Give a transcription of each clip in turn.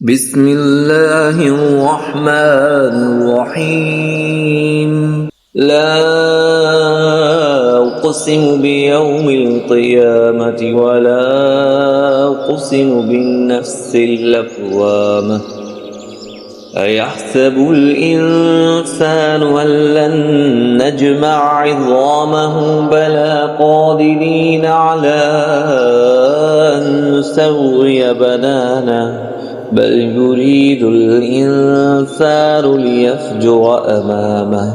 بسم الله الرحمن الرحيم لا أقسم بيوم القيامة ولا أقسم بالنفس اللوامة أيحسب الإنسان أن لن نجمع عظامه بلى قادرين على أن نسوي بنانه بل يريد الإنسان ليفجر أمامه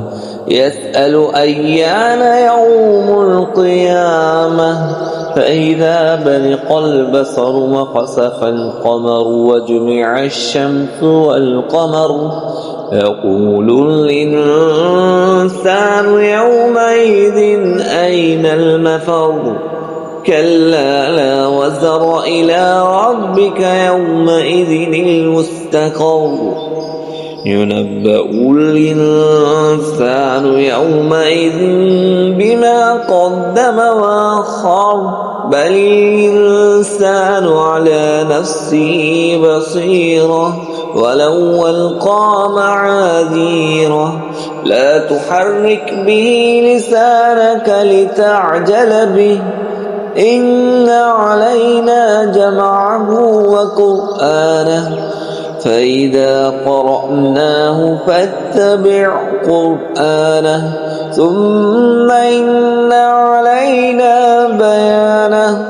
يسأل أيان يوم القيامة فإذا برق البصر وخسف القمر وجمع الشمس والقمر يقول الإنسان يومئذ أين المفر كلا لا وزر إلى ربك يومئذ المستقر ينبأ الإنسان يومئذ بما قدم وأخر بل الإنسان على نفسه بصيرة ولو ألقى معاذيره لا تحرك به لسانك لتعجل به إن علينا جمعه وقرآنه فإذا قرأناه فاتبع قرآنه ثم إن علينا بيانه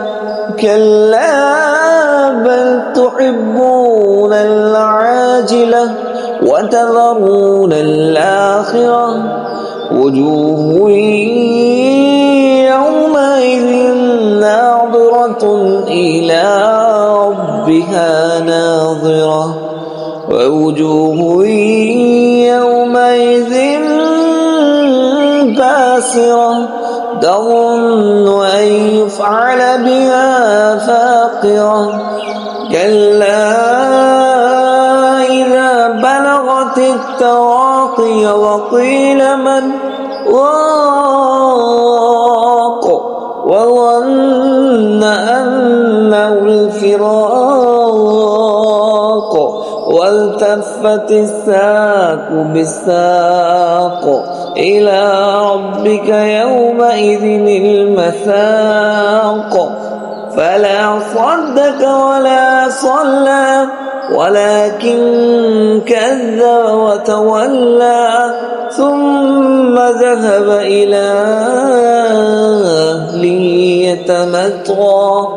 كلا بل تحبون العاجلة وتذرون الآخرة وجوه يومئذ ناظرة إلى ربها ناظرة ووجوه يومئذ باسرة تظن أن يفعل بها فاقرة كلا إذا بلغت التراقي وقيل من راق وظن أنه الفراق والتفت الساق بالساق إلى ربك يومئذ المساق فلا صدق ولا صلى ولكن كذب وتولى ثم ذهب إلى أهله يتمطى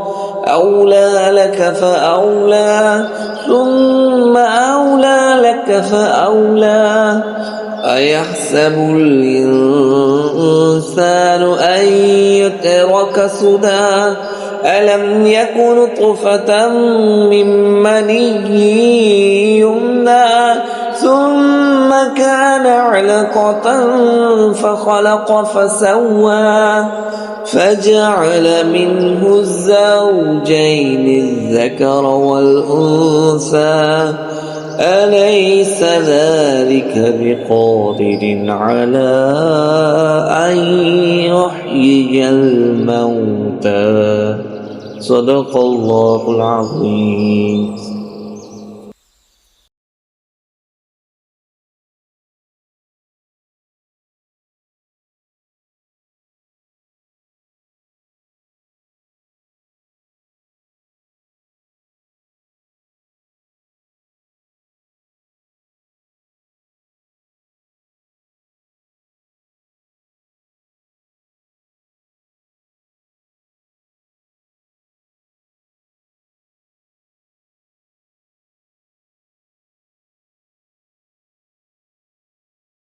أولى لك فأولى ثم أولى لك فأولى أيحسب الإنسان أن يترك سدى ألم يكن نطفة من مني يمنى ثم كان علقة فخلق فسوى فجعل منه الزوجين الذكر والأنثى أليس ذلك بقادر على أن يحيي الموتى صدق الله العظيم.